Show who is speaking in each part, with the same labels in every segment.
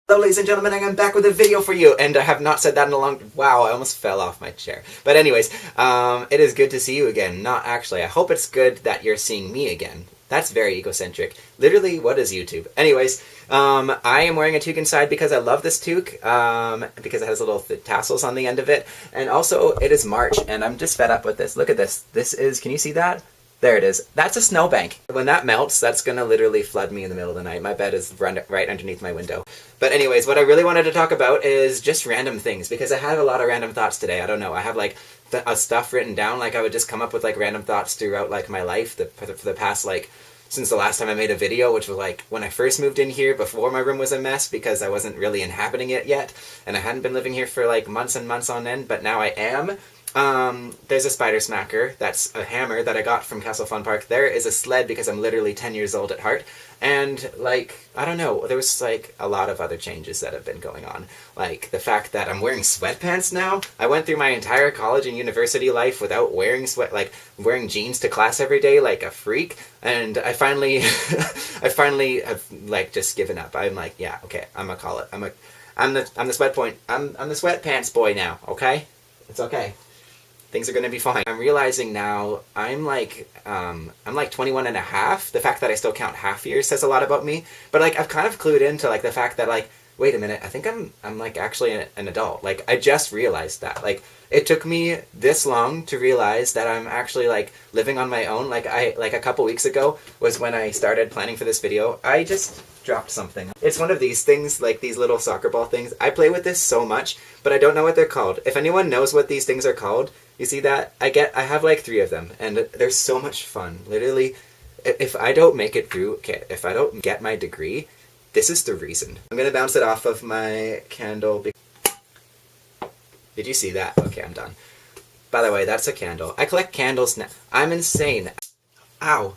Speaker 1: Hello ladies and gentlemen, I'm back with a video for you, and I have not said that in a long... Wow, I almost fell off my chair. But anyways, it is good to see you again. Not actually. I hope it's good that you're seeing me again. That's very egocentric. Literally, what is YouTube? Anyways, I am wearing a toque inside because I love this toque, because it has little tassels on the end of it, and also it is March, and I'm just fed up with this. Look at this. This is... Can you see that? There it is. That's a snowbank. When that melts, that's gonna literally flood me in the middle of the night. My bed is right underneath my window. But anyways, what I really wanted to talk about is just random things, because I had a lot of random thoughts today. I don't know. I have like stuff written down. Like I would just come up with like random thoughts throughout like my life for the past like since the last time I made a video, which was like when I first moved in here before my room was a mess because I wasn't really inhabiting it yet, and I hadn't been living here for like months and months on end, but now I am. There's a spider smacker. That's a hammer that I got from Castle Fun Park. There is a sled because I'm literally 10 years old at heart. And, like, I don't know, there was, like, a lot of other changes that have been going on. Like, the fact that I'm wearing sweatpants now. I went through my entire college and university life without wearing wearing jeans to class every day like a freak. And I finally, I finally have, like, just given up. I'm like, yeah, okay, I'm gonna call it. I'm the sweatpants boy now, okay? It's okay. Things are going to be fine. I'm realizing now I'm like 21 and a half. The fact that I still count half years says a lot about me. But like I've kind of clued into like the fact that like, wait a minute, I think I'm like actually an adult. Like I just realized that. Like it took me this long to realize that I'm actually like living on my own. Like a couple weeks ago was when I started planning for this video. I just dropped something. It's one of these things, like these little soccer ball things. I play with this so much, but I don't know what they're called. If anyone knows what these things are called, you see that? I have like 3 of them, and they're so much fun. Literally, if I don't make it through, okay, if I don't get my degree, this is the reason. I'm gonna bounce it off of my candle. Did you see that? Okay, I'm done. By the way, that's a candle. I collect candles now. I'm insane. Ow.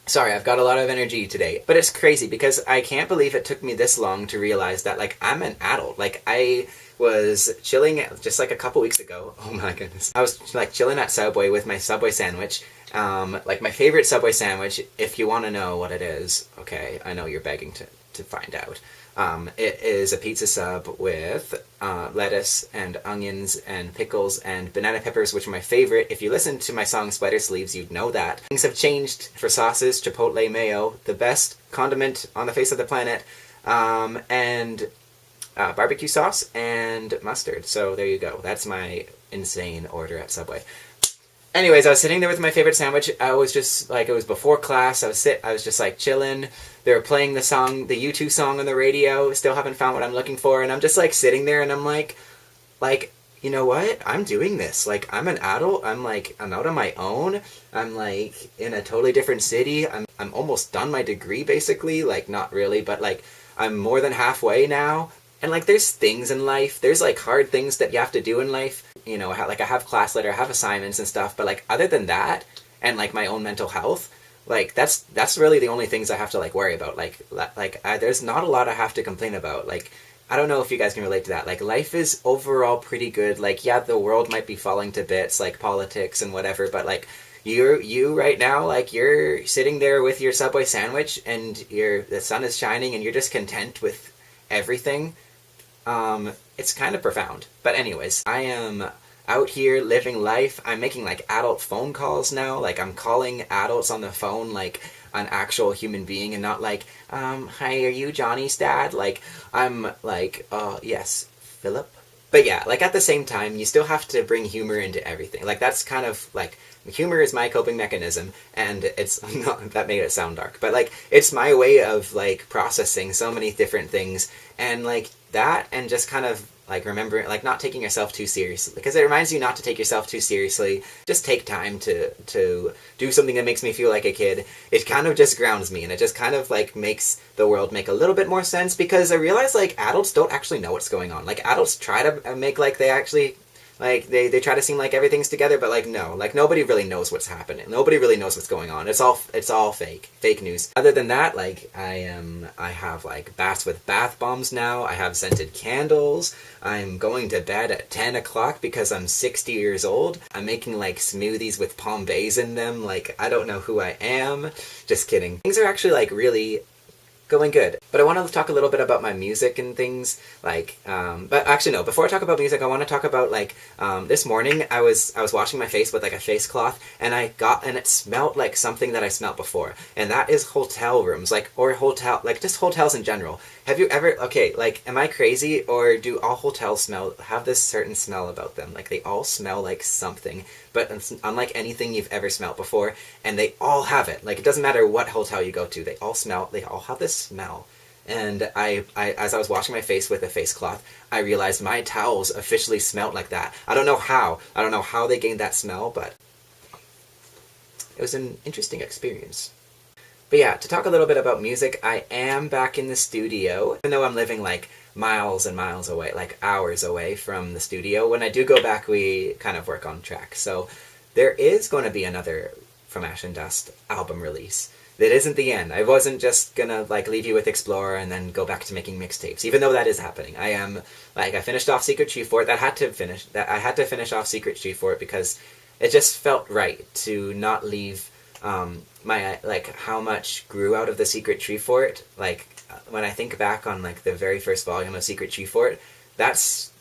Speaker 1: Sorry, I've got a lot of energy today. But it's crazy because I can't believe it took me this long to realize that, like, I'm an adult. Like, I was chilling just like a couple weeks ago. Oh my goodness. I was like chilling at Subway with my Subway sandwich. Like my favorite Subway sandwich, if you want to know what it is, okay, I know you're begging to find out. It is a pizza sub with lettuce and onions and pickles and banana peppers, which are my favorite. If you listen to my song Spider Sleeves, you'd know that. Things have changed for sauces, chipotle mayo, the best condiment on the face of the planet, and barbecue sauce and mustard. So there you go. That's my insane order at Subway. Anyways, I was sitting there with my favorite sandwich. I was just, like, it was before class. I was just, like, chilling. They were playing the song, the U2 song on the radio. Still haven't found what I'm looking for. And I'm just, like, sitting there and I'm like, you know what? I'm doing this. Like, I'm an adult. I'm out on my own. I'm, like, in a totally different city. I'm almost done my degree, basically. Like, not really, but, like, I'm more than halfway now. And, like, there's things in life. There's, like, hard things that you have to do in life. You know, like, I have class later, I have assignments and stuff, but, like, other than that, and, like, my own mental health, like, that's really the only things I have to, like, worry about. There's not a lot I have to complain about. Like, I don't know if you guys can relate to that. Like, life is overall pretty good. Like, yeah, the world might be falling to bits, like, politics and whatever, but, like, you right now, like, you're sitting there with your Subway sandwich, and the sun is shining, and you're just content with everything. It's kind of profound. But anyways, I am out here living life. I'm making, like, adult phone calls now. Like, I'm calling adults on the phone like an actual human being and not like, hi, are you Johnny's dad? Like, I'm like, yes, Philip. But yeah, like, at the same time, you still have to bring humor into everything. Like, that's kind of, like, humor is my coping mechanism, and it's not, that made it sound dark, but, like, it's my way of, like, processing so many different things, and, like, that, and just kind of, like, remembering, like, not taking yourself too seriously, because it reminds you not to take yourself too seriously. Just take time to do something that makes me feel like a kid. It kind of just grounds me, and it just kind of, like, makes the world make a little bit more sense, because I realize, like, adults don't actually know what's going on. Like, adults try to make, like, they actually... Like, they try to seem like everything's together, but, like, no. Like, nobody really knows what's happening. Nobody really knows what's going on. It's all fake. Fake news. Other than that, like, I have, like, baths with bath bombs now. I have scented candles. I'm going to bed at 10 o'clock because I'm 60 years old. I'm making, like, smoothies with Pombeys in them. Like, I don't know who I am. Just kidding. Things are actually, like, really Going good. But I want to talk a little bit about my music and things, like, but actually no, before I talk about music, I want to talk about, like, this morning I was washing my face with, like, a face cloth, and it smelled like something that I smelled before, and that is hotel rooms, like, or just hotels in general. Have you ever, okay, like, am I crazy, or do all hotels have this certain smell about them? Like, they all smell like something, but unlike anything you've ever smelled before, and they all have it. Like, it doesn't matter what hotel you go to, they all have this smell. And I as I was washing my face with a face cloth, I realized my towels officially smelled like that. I don't know how they gained that smell, but it was an interesting experience. But yeah, to talk a little bit about music, I am back in the studio. Even though I'm living like miles and miles away, like hours away from the studio, when I do go back, we kind of work on track. So there is going to be another From Ash and Dust album release. That isn't the end. I wasn't just gonna, like, leave you with Explorer and then go back to making mixtapes, even though that is happening. I finished off Secret Chief for it. I had to finish off Secret Chief for it because it just felt right to not leave how much grew out of the Secret Tree Fort. Like, when I think back on, like, the very first volume of Secret Tree Fort, that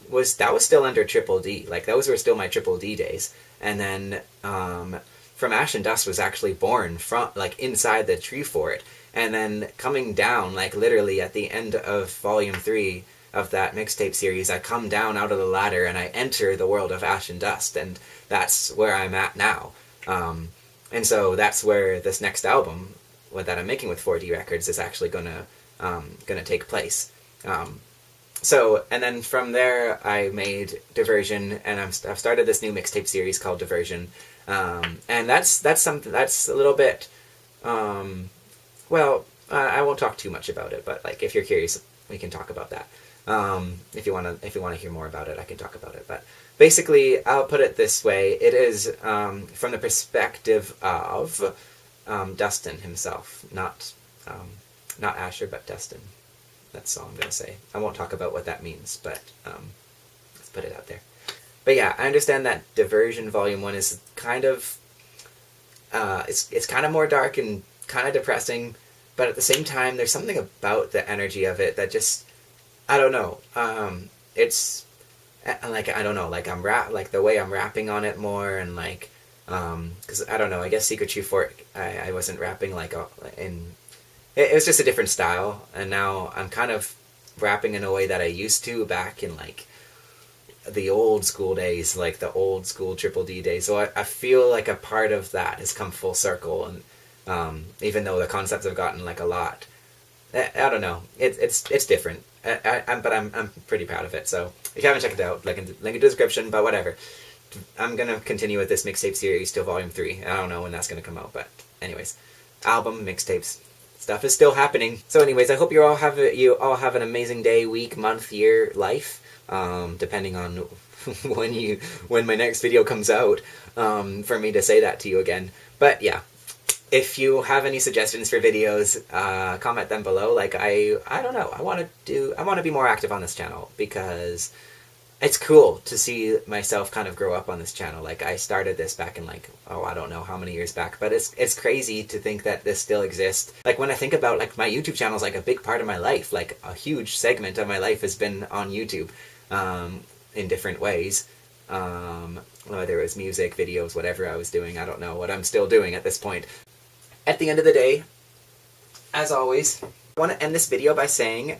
Speaker 1: was still under Triple D. Like, those were still my Triple D days. And then, From Ash and Dust was actually born from, like, inside the Tree Fort. And then coming down, like, literally at the end of Volume 3 of that mixtape series, I come down out of the ladder and I enter the world of Ash and Dust, and that's where I'm at now. And so that's where this next album that I'm making with 4D Records is actually gonna take place. And then from there I made Diversion, and I've started this new mixtape series called Diversion, and that's something that's a little bit, I won't talk too much about it, but, like, if you're curious, we can talk about that. If you wanna hear more about it, I can talk about it. But basically, I'll put it this way: it is from the perspective of Dustin himself, not Asher, but Dustin. That's all I'm gonna say. I won't talk about what that means, but let's put it out there. But yeah, I understand that Diversion Volume 1 is kind of it's kind of more dark and kind of depressing, but at the same time, there's something about the energy of it that just, I don't know. It's like, I don't know, like, like the way I'm rapping on it more, and like, because I don't know, I guess Secret Chief Fort, I wasn't rapping like it was just a different style, and now I'm kind of rapping in a way that I used to back in, like, the old school days, like the old school Triple D days. So I feel like a part of that has come full circle, and even though the concepts have gotten, like, a lot, I don't know, it's different. But I'm pretty proud of it. So if you haven't checked it out, link in the description. But whatever, I'm gonna continue with this mixtape series till Volume 3. I don't know when that's gonna come out, but anyways, album, mixtapes, stuff is still happening. So anyways, I hope you all have an amazing day, week, month, year, life, depending on when my next video comes out, for me to say that to you again. But yeah, if you have any suggestions for videos, comment them below. Like, I don't know, I want to be more active on this channel, because it's cool to see myself kind of grow up on this channel. Like, I started this back in, like, I don't know how many years back, but it's crazy to think that this still exists. Like, when I think about, like, my YouTube channel is, like, a big part of my life. Like, a huge segment of my life has been on YouTube, in different ways. Whether it was music, videos, whatever I was doing, I don't know what I'm still doing at this point. At the end of the day, as always, I want to end this video by saying,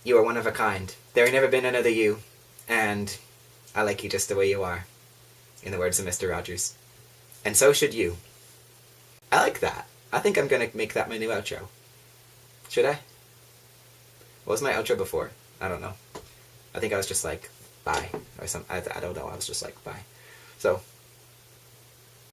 Speaker 1: you are one of a kind. There ain't never been another you. And I like you just the way you are, in the words of Mr. Rogers. And so should you. I like that. I think I'm gonna make that my new outro. Should I? What was my outro before? I don't know. I think I was just like, bye, or something. I don't know, I was just like, bye. So,